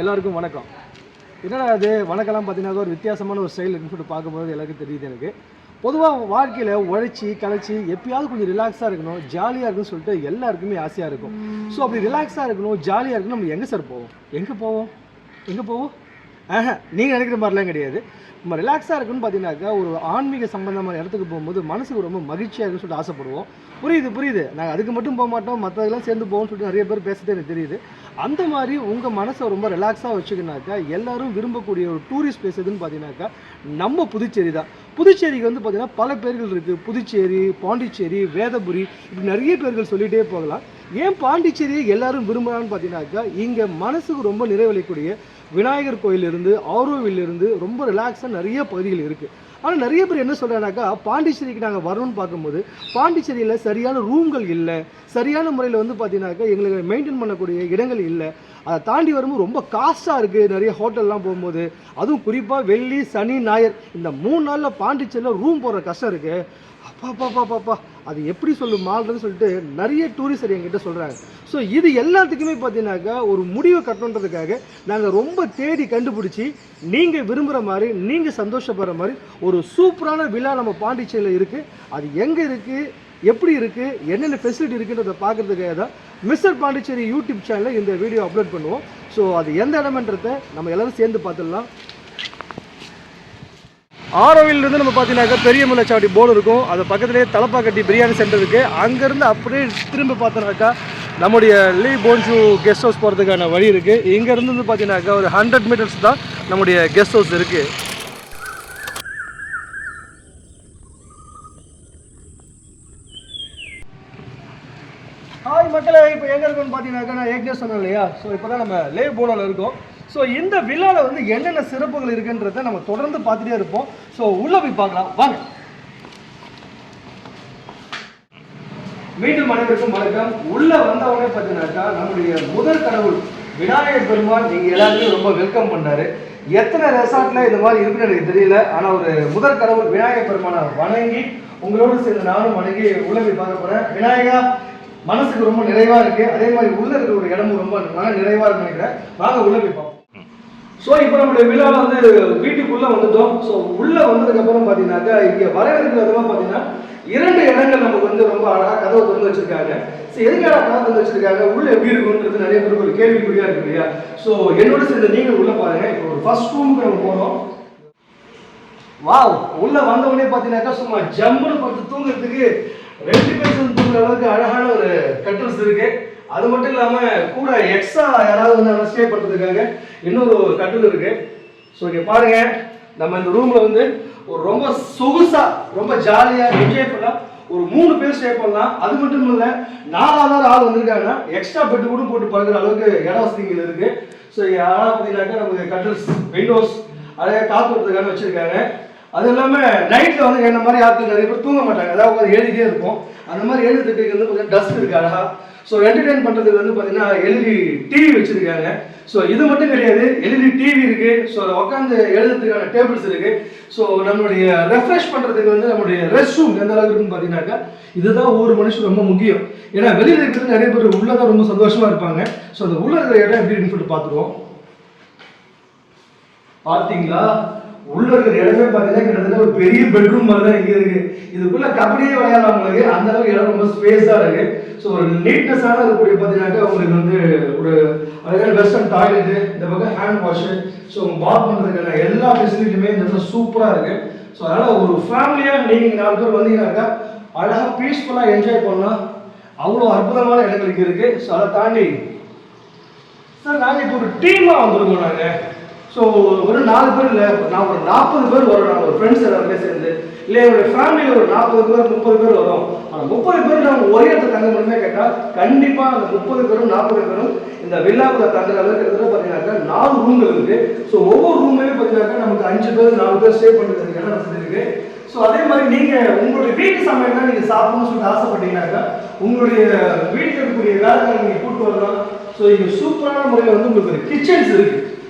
எல்லாருக்கும் வணக்கம். என்னடா அது வணக்கம்லாம் பார்த்தீங்கன்னா ஒரு வித்தியாசமான ஒரு ஸ்டைல் இருக்குன்னு சொல்லிட்டு பார்க்கும்போது எல்லாருக்கும் தெரியுது எனக்கு. பொதுவாக வாழ்க்கையில் உழைச்சி கலைச்சி எப்பயாவது கொஞ்சம் ரிலாக்ஸாக இருக்கணும், ஜாலியாக இருக்குன்னு சொல்லிட்டு எல்லாருக்குமே ஆசையாக இருக்கும். ஸோ அப்படி ரிலாக்ஸாக இருக்கணும், ஜாலியாக இருக்கணும், நம்ம எங்கே சார் போவோம்? எங்கே போவோம்? நீங்கள் நினைக்கிற மாதிரிலாம் கிடையாது. நம்ம ரிலாக்ஸாக இருக்குன்னு பார்த்தீங்கன்னாக்கா ஒரு ஆன்மீக சம்பந்தமான இடத்துக்கு போகும்போது மனசுக்கு ரொம்ப மகிழ்ச்சியாக இருக்குன்னு சொல்லிட்டு ஆசைப்படுவோம். புரியுது. நாங்கள் அதுக்கு மட்டும் போக மாட்டோம், மற்றதெல்லாம் சேர்ந்து போவோம்னு சொல்லிட்டு நிறைய பேர் பேசிட்டு எனக்கு தெரியுது. அந்த மாதிரி உங்கள் மனசை ரொம்ப ரிலாக்ஸாக வச்சுக்கினாக்கா எல்லாரும் விரும்பக்கூடிய ஒரு டூரிஸ்ட் பிளேஸ் எதுன்னு பார்த்தீங்கன்னாக்கா நம்ம புதுச்சேரி தான். புதுச்சேரிக்கு வந்து பார்த்திங்கன்னா பல பேர்கள் இருக்குது. புதுச்சேரி, பாண்டிச்சேரி, வேதபுரி, இப்படி நிறைய பேர்கள் சொல்லிகிட்டே போகலாம். ஏன் பாண்டிச்சேரியை எல்லாரும் விரும்புகிறான்னு பார்த்தீங்கன்னாக்கா இங்கே மனசுக்கு ரொம்ப நிறைவளிக்கூடிய விநாயகர் கோயிலிருந்து ஆரோவிலிருந்து ரொம்ப ரிலாக்ஸாக நிறைய பகுதிகள் இருக்குது. ஆனால் நிறைய பேர் என்ன சொல்கிறாங்கனாக்கா பாண்டிச்சேரிக்கு நாங்கள் வரணும்னு பார்க்கும்போது பாண்டிச்சேரியில் சரியான ரூம்கள் இல்லை, சரியான முறையில் வந்து பார்த்தீங்கன்னாக்கா எங்களுக்கு மெயின்டைன் பண்ணக்கூடிய இடங்கள் இல்லை. அதை தாண்டி வரும்போது ரொம்ப காஸ்ட்டாக இருக்குது. நிறைய ஹோட்டல்லாம் போகும்போது, அதுவும் குறிப்பாக வெள்ளி, சனி, ஞாயிறு இந்த 3 நாளில் பாண்டிச்சேரியில் ரூம் போடுற கஷ்டம் இருக்குது. அப்பா அது எப்படி மாறுறதுன்னு சொல்லிட்டு நிறைய டூரிஸ்டர் என்கிட்ட சொல்கிறாங்க. ஸோ இது எல்லாத்துக்குமே பார்த்தீங்கன்னாக்கா ஒரு முடிவை கட்டணுன்றதுக்காக நாங்கள் ரொம்ப தேடி கண்டுபிடிச்சி நீங்கள் விரும்புகிற மாதிரி, நீங்கள் சந்தோஷப்படுற மாதிரி ஒரு சூப்பரான விழா நம்ம பாண்டிச்சேரியில் இருக்குது. அது எங்கே இருக்குது, எப்படி இருக்குது, என்னென்ன ஃபெசிலிட்டி இருக்குன்றதை பார்க்குறதுக்காக தான் மிஸ்டர் பாண்டிச்சேரி யூடியூப் சேனலில் இந்த வீடியோ அப்லோட் பண்ணுவோம். ஸோ அது எந்த இடம்ன்றதை நம்ம எல்லோரும் சேர்ந்து பார்த்துடலாம். ஆரோவிலிருந்து நம்ம பார்த்தீங்கன்னாக்கா பெரிய முல்லைச்சாவடி போர்டு இருக்கும். அது பக்கத்துலேயே தலப்பாக்கட்டி பிரியாணி சென்டர் இருக்குது. அங்கேருந்து அப்படியே திரும்ப பார்த்தோன்னாக்கா நம்முடைய லீ போன்ஜூ கெஸ்ட் ஹவுஸ் போகிறதுக்கான வழி இருக்குது. இங்கேருந்து வந்து பார்த்தீங்கன்னாக்கா ஒரு 100 மீட்டர்ஸ் தான் நம்முடைய கெஸ்ட் ஹவுஸ் இருக்குது. ஹாய் மக்களே, இப்போ எங்கே இருக்குன்னு பார்த்தீங்கன்னாக்கா நான் ஏற்கனவே சொன்னேன் இல்லையா. ஸோ இப்போ தான் நம்ம லே போனோவில் இருக்கோம். ஸோ இந்த விழாவில் வந்து என்னென்ன சிறப்புகள் இருக்குன்றதை நம்ம தொடர்ந்து பார்த்துட்டே இருப்போம். ஸோ உள்ளே போய் பார்க்கலாம் வாங்க. மீண்டும் அனைவருக்கும் வணக்கம். உள்ளே வந்தவொடனே பார்த்தீங்கன்னாக்கா நம்முடைய முதல் கடவுள் விநாயகர் பெருமான் நீங்கள் எல்லாருமே ரொம்ப வெல்கம் பண்ணாரு. எத்தனை ரெசார்ட்டில் இந்த மாதிரி இருக்குன்னு எனக்கு தெரியல. ஆனால் ஒரு முதல் கடவுள் விநாயகர் பெருமானை வணங்கி உங்களோடு சேர்ந்து நானும் வணங்கி உள்ளே போய் பார்க்க போகிறேன். விநாயகா, மனசுக்கு ரொம்ப நிறைவா இருக்கு. அதே மாதிரி உள்ள இருக்கிற ஒரு இடமும் ரொம்ப மன நிறைவா இருக்கு நினைக்கிறேன். வாங்க உள்ள போய் பார்ப்போம். ஸோ இப்போ நம்மளுடைய விழாவில் வந்து வீட்டுக்குள்ள வந்துட்டோம். ஸோ உள்ள வந்ததுக்கு அப்புறம் பார்த்தீங்கன்னாக்கா இங்கே வரவேற்கிற விதமாக பார்த்தீங்கன்னா 2 இடங்கள் நமக்கு வந்து ரொம்ப அழகாக கதவை திறந்து வச்சிருக்காங்க. ஸோ எதுக்காக கதவை திறந்து வச்சிருக்காங்க, உள்ள எப்படி இருக்குன்றது நிறைய பேருக்கு ஒரு கேள்விக்குறியா இருக்கு இல்லையா. ஸோ என்னோட சேர்ந்து நீங்கள் உள்ள பாருங்க. இப்போ ஒரு ஃபர்ஸ்ட் ரூமுக்கு நம்ம போனோம். வாவ், உள்ள வந்தவொடனே பார்த்தீங்கன்னாக்கா சும்மா ஜம்முன்னு பார்த்து தூங்குறதுக்கு 2 பேர் தூங்குற அளவுக்கு அழகான ஒரு கட்டில்ஸ் இருக்கு. அது மட்டும் இல்லாம கூட எக்ஸ்ட்ரா யாராவது வந்து ஸ்டே பண்றதுக்காக இன்னொரு கட்டில் இருக்கு. ஸோ இங்க பாருங்க, நம்ம இந்த ரூம்ல வந்து ஒரு ரொம்ப சொகுசா ரொம்ப ஜாலியா என்ஜாய் பண்ணலாம். ஒரு 3 பேர் ஸ்டே பண்ணலாம். அது மட்டும் இல்ல 4வது ஆள் வந்திருக்காங்கன்னா எக்ஸ்ட்ரா பெட் கூட போட்டு படுக்கிற அளவுக்கு இட வசதிகள் இருக்கு. ஸோ யாரா பார்த்தீங்கன்னாக்கா நமக்கு கட்டில்ஸ், விண்டோஸ் அழகாக காத்து வரதுக்காக வச்சிருக்காங்க. அது இல்லாமல் நைட்டில் வந்து என்ன மாதிரி ஆட்கள் நிறைய பேர் தூங்க மாட்டாங்க, அதாவது உட்காந்து எழுதிட்டே இருக்கும். அந்த மாதிரி எழுதுறதுக்கு வந்து கொஞ்சம் டஸ்ட் இருக்கு அழகா. ஸோ என்டர்டெயின் பண்ணுறதுக்கு வந்து பார்த்தீங்கன்னா எல்இடி டிவி வச்சுருக்காங்க. ஸோ இது மட்டும் கிடையாது, எல்இடி டிவி இருக்குது. ஸோ உட்காந்து எழுதுறதுக்கான டேபிள்ஸ் இருக்குது. ஸோ நம்மளுடைய ரெஃப்ரெஷ் பண்ணுறதுக்கு வந்து நம்மளுடைய ரெஸ்ட் ரூம் எந்த அளவுக்கு இருக்குன்னு பார்த்தீங்கன்னாக்கா இதுதான் ஒவ்வொரு மனுஷன் ரொம்ப முக்கியம். ஏன்னா வெளியில் இருக்கிறது நிறைய பேர் உள்ளே தான் ரொம்ப சந்தோஷமாக இருப்பாங்க. ஸோ அந்த உள்ள இருக்கிற இடம் எப்படி இருக்குன்னு சொல்லிட்டு பார்த்துருவோம். பார்த்தீங்களா, உள்ள இருக்கிற இடமே பார்த்தீங்கன்னா கிட்டத்தட்ட ஒரு பெரிய பெட்ரூம் மாதிரி தான் இங்கே இருக்கு. இதுக்குள்ள கபடியே விளையாடலாம் உங்களுக்கு, அந்த அளவுக்கு இடம் ரொம்ப ஸ்பேஸா இருக்கு. ஸோ ஒரு நீட்னஸான இருக்கக்கூடிய பார்த்தீங்கன்னாக்கா உங்களுக்கு வந்து ஒரு அழகான வெஸ்டர்ன் டாய்லெட்டு, இந்த பக்கம் ஹேண்ட் வாஷு, ஸோ பாத் பண்ணுறதுக்கான எல்லா ஃபெசிலிட்டியுமே இந்த இடத்துல சூப்பராக இருக்கு. ஸோ அதனால ஒரு ஃபேமிலியாக நீங்கள் 4 பேர் வந்தீங்கன்னாக்கா அழகாக பீஸ்ஃபுல்லாக என்ஜாய் பண்ணலாம். அவ்வளோ அற்புதமான இடங்கள் இங்கே இருக்கு. ஸோ அதை தாண்டி சார் நாங்கள் இப்போ ஒரு டீமாக வந்திருக்கோம். நாங்கள் ஸோ ஒரு 4 பேர் இல்லை, நான் ஒரு 40 பேர் வரோம். நாங்கள் ஒரு ஃப்ரெண்ட்ஸ் எல்லாருமே சேர்ந்து, இல்லை என்னுடைய ஃபேமிலியில் ஒரு 40 பேர் 30 பேர் வரும். ஆனால் 30 பேர் நம்ம ஒரே இடத்துல தங்க முடியுமே கேட்டால் கண்டிப்பாக அந்த 30 பேரும் 40 பேரும் இந்த விழாக்குள்ள தங்குற அளவுக்கு பார்த்தீங்கன்னாக்கா 4 ரூம்கள் இருக்கு. ஸோ ஒவ்வொரு ரூம்லேயே பார்த்தீங்கன்னாக்கா நமக்கு 5 பேர் 4 பேர் ஸ்டே பண்ணுறதுக்கு இடம் வசதி இருக்கு. ஸோ அதே மாதிரி நீங்கள் உங்களுடைய வீட்டு சமையல்லாம் நீங்கள் சாப்பிடணும்னு சொல்லிட்டு ஆசைப்பட்டீங்கன்னாக்கா உங்களுடைய வீட்டில் இருக்கக்கூடிய வேலைகளை நீங்கள் கூப்பிட்டு வரலாம். ஸோ இங்கே சூப்பரான முறையில் வந்து உங்களுக்கு கிச்சன்ஸ் இருக்கு.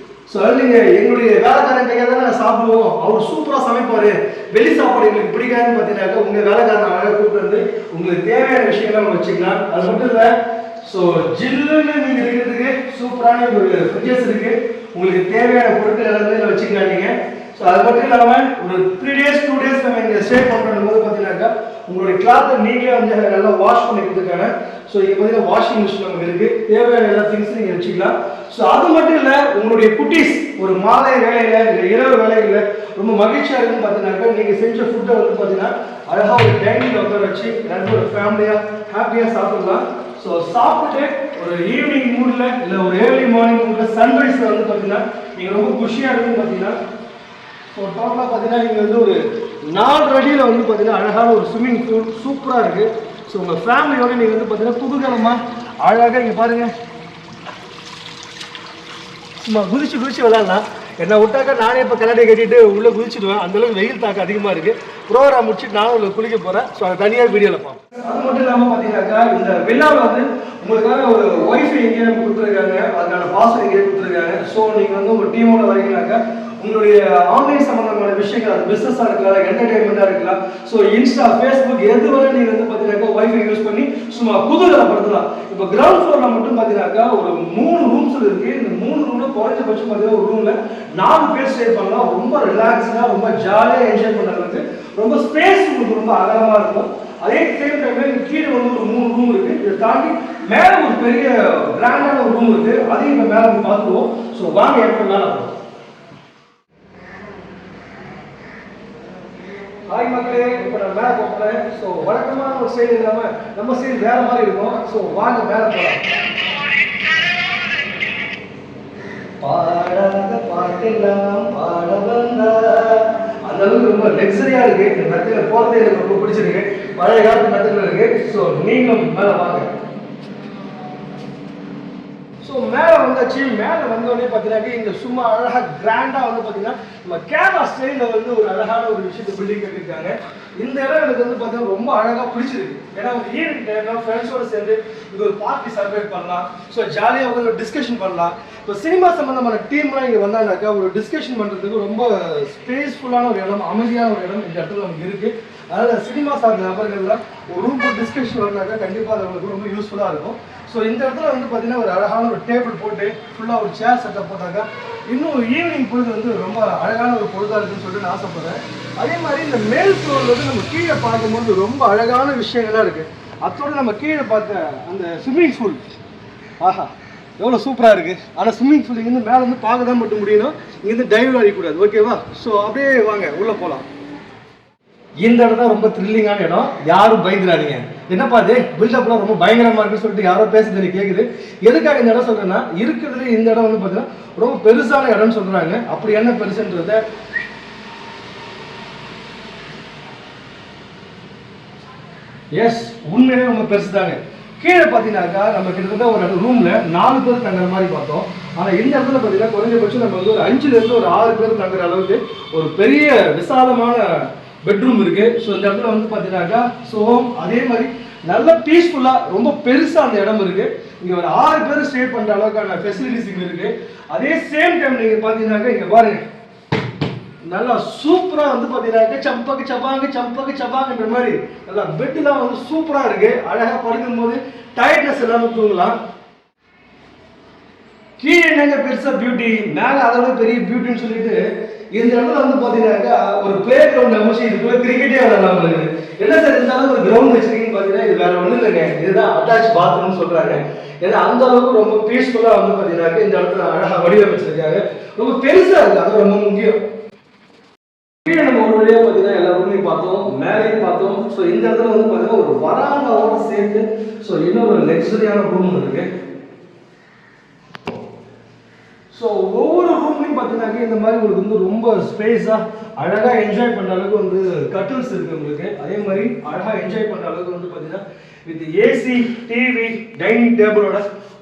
ஸோ நீங்கள் எங்களுடைய வேலைக்காரன் கையாக தான் நாங்கள் சாப்பிடுவோம், அவர் சூப்பராக சமைப்பார், வெளி சாப்பாடு எங்களுக்கு பிடிக்காதுன்னு பார்த்தீங்கன்னாக்கா உங்கள் வேலைக்காரன் அழகாக கூப்பிட்டு வந்து உங்களுக்கு தேவையான விஷயங்கள்லாம் நம்ம வச்சுக்கலாம். அது மட்டும் இல்லை, ஸோ ஜில்லுன்னு நீங்கள் இருக்கிறதுக்கு சூப்பரான ஒரு ஃப்ரிட்ஜஸ் இருக்கு. உங்களுக்கு தேவையான பொருட்கள் எல்லாமே வச்சுக்கலாம் நீங்க. ஸோ அது மட்டும் இல்லாமல் ஒரு 3 days 2 days நம்ம இங்கே ஸ்டே பண்ணுறது போது பார்த்தீங்கன்னாக்கா உங்களுடைய கிளாத்தை நீங்களே வந்து நல்லா வாஷ் பண்ணிக்கிறதுக்கான ஸோ இங்கே பார்த்தீங்கன்னா வாஷிங் மிஷின் நமக்கு இருக்கு. தேவையான எல்லா திங்ஸும் நீங்கள் வச்சுக்கலாம். ஸோ அது மட்டும் இல்லை, உங்களுடைய குட்டீஸ் ஒரு மாலை வேலையில் இல்லை இரவு வேலைகளில் ரொம்ப மகிழ்ச்சியாக இருக்குன்னு பார்த்தீங்கன்னாக்கா நீங்கள் செஞ்ச ஃபுட்டை வந்து பார்த்தீங்கன்னா அழகாக ஒரு டைனிங் உட்கார வச்சு ரெண்டு ஒரு ஃபேமிலியாக ஹாப்பியாக சாப்பிடலாம். ஸோ சாப்பிட்டு ஒரு ஈவினிங் மூடில் இல்லை ஒரு ஏர்லி மார்னிங் மூடில் சன்ரைஸில் வந்து பார்த்தீங்கன்னா நீங்கள் ரொம்ப குஷியாக இருக்குன்னு பார்த்தீங்கன்னா ஸோ டோட்டலாக பார்த்தீங்கன்னா இங்கே வந்து ஒரு 4 அடியில் வந்து பார்த்தீங்கன்னா அழகான ஒரு ஸ்விம்மிங் பூல் சூப்பராக இருக்குது. ஸோ உங்கள் ஃபேமிலியோடு நீங்கள் வந்து பார்த்தீங்கன்னா குதூகலமாக அழகாக இங்கே பாருங்கள் சும்மா குதிச்சு விளையாடலாம். என்ன விட்டாக்கா நானே இப்போ கண்ணாடி கட்டிட்டு உள்ளே குதிச்சுடுவேன். அந்தளவுக்கு வெயில் தாக்கம் அதிகமாக இருக்குது. ப்ரோக்ராம் முடிச்சுட்டு நானும் உள்ள குளிக்க போகிறேன். ஸோ அதை தனியாக வீடியோவில் பார்ப்போம். அது மட்டும் இல்லாமல் பார்த்தீங்கன்னாக்கா இந்த விழாவில் வந்து உங்களுக்காக ஒரு ஒய்ஃபை எங்கேயே கொடுத்துருக்காங்க, அதுக்கான பாஸ்வேர்டு எங்கேயே கொடுத்துருக்காங்க. ஸோ நீங்கள் வந்து உங்கள் டீமோட வரீங்கன்னாக்கா உங்களுடைய ஆன்லைன் சம்பந்தமான விஷயங்கள், அது பிஸ்னஸாக இருக்கலாம், என்டர்டைன்மெண்ட்டாக இருக்கலாம். ஸோ இன்ஸ்டா ஃபேஸ்புக் எது வரை நீங்கள் வந்து பார்த்தீங்கன்னாக்கா ஒய்ஃபை யூஸ் பண்ணி சும்மா குதூகலப்படுத்தலாம். இப்போ கிரவுண்ட் ஃப்ளோரில் மட்டும் பார்த்தீங்கன்னாக்கா ஒரு 3 ரூம்ஸ் இருக்குது. இந்த 3 ரூமில் குறைஞ்சபட்சம் பார்த்தீங்கன்னா ஒரு ரூமில் 4 பேர் ஸ்டே பண்ணலாம். ரொம்ப ரிலாக்ஸ்டாக ரொம்ப ஜாலியாக என்ஜாய் பண்ணுறதுக்கு ரொம்ப ஸ்பேஸ் உங்களுக்கு ரொம்ப அகலமாக இருக்கும். அதே சேம் டைமில் கீழே வந்து ஒரு 3 ரூம் இருக்குது. இதை தாண்டி மேலே ஒரு பெரிய கிராண்டான ஒரு ரூம் இருக்குது. அதையும் இப்போ மேலே வந்து பார்த்துருவோம். ஸோ வாங்க எப்போ மேலே போகும். ஹாய் மக்களே, இப்போ நான் மேலே போகிறேன். ஸோ வழக்கமான ஒரு சைடு இல்லாமல் நம்ம சைடு வேற மாதிரி இருக்கும். ஸோ வாங்க மேலே போகலாம். பாடாத பாட்டெல்லாம் பாட வந்தா அந்த அளவுக்கு ரொம்ப லக்ஸரியாக இருக்குது. இந்த மெத்தையில் போகிறதே எனக்கு ரொம்ப பிடிச்சிருக்கு. பழைய காலத்து மெத்தையில் இருக்குது. ஸோ நீங்களும் மேலே வாங்க. ஸோ மேலே வந்தாச்சு. மேலே வந்தோடனே பார்த்தீங்கன்னா இங்கே சும்மா அழகாக கிராண்டாக வந்து பார்த்தீங்கன்னா நம்ம கேரளா ஸ்டைலில் வந்து ஒரு அழகான ஒரு விஷயத்தை பில்டிங் கட்டியிருக்காங்க. இந்த இடம் எனக்கு வந்து பார்த்தீங்கன்னா ரொம்ப அழகாக பிடிச்சிருக்கு. ஏன்னா ஒரு ஈவினிங் டைமில் ஃப்ரெண்ட்ஸோடு சேர்ந்து இது ஒரு பார்ட்டி செலிப்ரேட் பண்ணலாம். ஸோ ஜாலியாக வந்து ஒரு டிஸ்கஷன் பண்ணலாம். இப்போ சினிமா சம்மந்தமான டீம்லாம் இங்கே வந்தாங்கனாக்கா ஒரு டிஸ்கஷன் பண்ணுறதுக்கு ரொம்ப ஸ்பேஸ்ஃபுல்லான ஒரு இடம், அமைதியான ஒரு இடம் இந்த இடத்துல நமக்கு இருக்குது. அதனால் சினிமா சார்ந்த நபர்கள்லாம் ஒரு ரூம் போட்டு டிஸ்கஷன் வரனாக்கா கண்டிப்பாக அது அவங்களுக்கு ரொம்ப யூஸ்ஃபுல்லாக இருக்கும். ஸோ இந்த இடத்துல வந்து பார்த்தீங்கன்னா ஒரு அழகான ஒரு டேபிள் போட்டு ஃபுல்லாக ஒரு சேர் செட்டப் போட்டாக்கா இன்னும் ஈவினிங் பொழுது வந்து ரொம்ப அழகான ஒரு பொழுதாக இருக்குன்னு சொல்லிட்டு நான் ஆசைப்படுறேன். அதே மாதிரி இந்த மேல் ஃப்ளோரில் வந்து நம்ம கீழே பார்க்கும்போது ரொம்ப அழகான விஷயங்கள்லாம் இருக்குது. அதோடு நம்ம கீழே பார்த்த அந்த ஸ்விம்மிங் பூல், ஆஹா எவ்வளோ சூப்பராக இருக்குது. ஆனால் ஸ்விம்மிங் பூல் இங்கேருந்து மேலே வந்து பார்க்க தான் மட்டும் முடியணும், இங்கேருந்து டைவ் அடிக்கக்கூடாது. ஓகேவா? ஸோ அப்படியே வாங்க உள்ளே போகலாம். இந்த இடம் தான் ரொம்ப த்ரில்லிங்கான இடம். யாரும் பயந்துடாதீங்க. என்னப்பா அது பில்டப்லாம் ரொம்ப பயங்கரமாக இருக்குன்னு சொல்லிட்டு யாரோ பேசுறது கேட்குது. எதுக்காக இந்த இடம் சொல்கிறேன்னா, இருக்கிறதுல இந்த இடம் வந்து பார்த்தீங்கன்னா ரொம்ப பெருசான இடம்னு சொல்கிறாங்க. அப்படி என்ன பெருசுன்றத எஸ் உண்மையிலே ரொம்ப பெருசு தாங்க. கீழே பார்த்தீங்கன்னாக்கா நம்ம கிட்டத்தட்ட ஒரு ரூமில் 4 பேர் தங்குற மாதிரி பார்த்தோம். ஆனால் இந்த இடத்துல பார்த்தீங்கன்னா குறைஞ்சபட்சம் நம்ம வந்து ஒரு 5லேருந்து ஒரு 6 பேர் தங்குற அளவுக்கு ஒரு பெரிய விசாலமான பெட்ரூம் இருக்கு. ஸோ இந்த இடத்துல வந்து பார்த்தீங்கன்னாக்கா ஸோ அதே மாதிரி நல்ல பீஸ்ஃபுல்லாக ரொம்ப பெருசாக அந்த இடம் இருக்கு. இங்கே ஒரு 6 பேர் ஸ்டே பண்ணுற அளவுக்கான ஃபெசிலிட்டிஸ் இங்கே இருக்கு. அதே சேம் டைம் நீங்கள் பார்த்தீங்கன்னாக்கா இங்கே பாருங்க நல்லா சூப்பராக வந்து பார்த்தீங்கன்னாக்கா சம்பக்கு சப்பாங்கன்ற மாதிரி நல்லா பெட்டுலாம் வந்து சூப்பராக இருக்கு. அழகாக படுக்கும் போது டயர்ட்னஸ் இல்லாமல் தூங்கலாம். கீழே என்னங்க பெருசாக பியூட்டி, மேலே அதோட பெரிய பியூட்டின்னு சொல்லிட்டு இந்த இடத்துல வந்து பார்த்தீங்கன்னாக்கா ஒரு பிளே கிரவுண்ட் அமைச்சு இதுக்குள்ள கிரிக்கெட்டே விளையாடலாம் இருக்குது. என்ன சார் இருந்தாலும் ஒரு கிரவுண்ட் வச்சிருக்கீங்கன்னு பார்த்தீங்கன்னா இது வேற ஒன்றும் இல்லைங்க, இதுதான் அட்டாச் பாத்ரூம்னு சொல்கிறாங்க. ஏன்னா அந்த அளவுக்கு ரொம்ப பீஸ்ஃபுல்லாக வந்து பார்த்தீங்கன்னாக்கா இந்த இடத்துல அழகாக வடிவமைச்சிருக்காங்க. ரொம்ப பெருசாக இருக்குது, அது ரொம்ப முக்கியம். கீழே நம்ம ஒரு வழியாக பார்த்தீங்கன்னா எல்லா ரூமையும் பார்த்தோம், மேலேயும் பார்த்தோம். ஸோ இந்த இடத்துல வந்து பார்த்தீங்கன்னா ஒரு வராண்டாவோட சேர்த்து ஸோ இன்னொரு லக்ஸரியான ரூம் இருக்கு. ஸோ ஒவ்வொரு ரூம்லையும் பார்த்தீங்கன்னாக்கா இந்த மாதிரி உங்களுக்கு வந்து ரொம்ப ஸ்பேஸாக அழகாக என்ஜாய் பண்ணுற அளவுக்கு வந்து கட்டில்ஸ் இருக்குது உங்களுக்கு. அதே மாதிரி அழகாக என்ஜாய் பண்ணுற அளவுக்கு வந்து பார்த்தீங்கன்னா வித் ஏசி, டிவி, டைனிங் டேபிளோட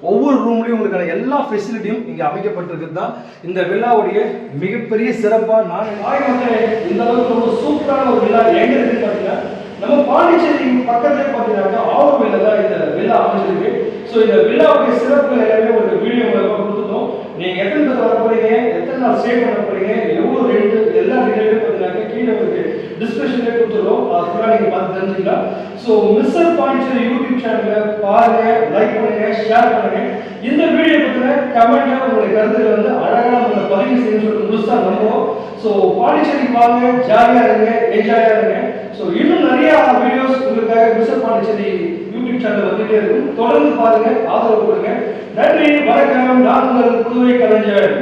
ஒவ்வொரு ரூம்லையும் உங்களுக்கான எல்லா ஃபெசிலிட்டியும் இங்கே அமைக்கப்பட்டிருக்குது தான் இந்த வில்லாவுடைய மிகப்பெரிய சிறப்பாக நான் இந்த அளவுக்கு ரொம்ப சூப்பரான ஒரு வில்லா எங்கே இருக்குன்னு பார்த்தீங்கன்னா நம்ம பாண்டிச்சேரி பக்கத்துலேயே பார்த்தீங்கன்னா ஆவூர்ல தான் இந்த வில்லா அமைஞ்சிருக்கு. ஸோ இந்த வில்லாவுடைய சிறப்பு எல்லாமே ஒரு வீடியோ மூலமாக கொடுத்துட்டோம். நீங்கள் எத்தனை பேர் வர போறீங்க, எத்தனை நாள் ஸ்டே பண்ண போறீங்க, எவ்வளோ ரெண்ட், எல்லா டீட்டெயிலும் பார்த்தீங்கன்னா கீழே உங்களுக்கு டிஸ்கிரிப்ஷன்லேயே கொடுத்துருவோம். அது ஃபுல்லாக நீங்கள் பார்த்து தெரிஞ்சுக்கலாம். ஸோ மிஸ்டர் பாண்டிச்சேரி யூடியூப் சேனலை பாருங்க, லைக் பண்ணுங்க, ஷேர் பண்ணுங்க. இந்த வீடியோ பற்றின கமெண்ட்ல உங்களுடைய கருத்துக்களை வந்து அழகா உங்களை பதிவு செய்ய சொல்லி முழுசா நம்புவோம். ஸோ பாண்டிச்சேரிக்கு வாங்க, ஜாலியா இருங்க, என்ஜாயா இருங்க. ஸோ இன்னும் நிறைய வீடியோஸ் உங்களுக்காக மிஸ்டர் பாண்டிச்சேரி யூடியூப் சேனல் வந்துட்டே இருக்கும். தொடர்ந்து பாருங்க, ஆதரவு கொடுங்க. நன்றி, வணக்கம். நான் உங்கள் புதுவை கலைஞர்.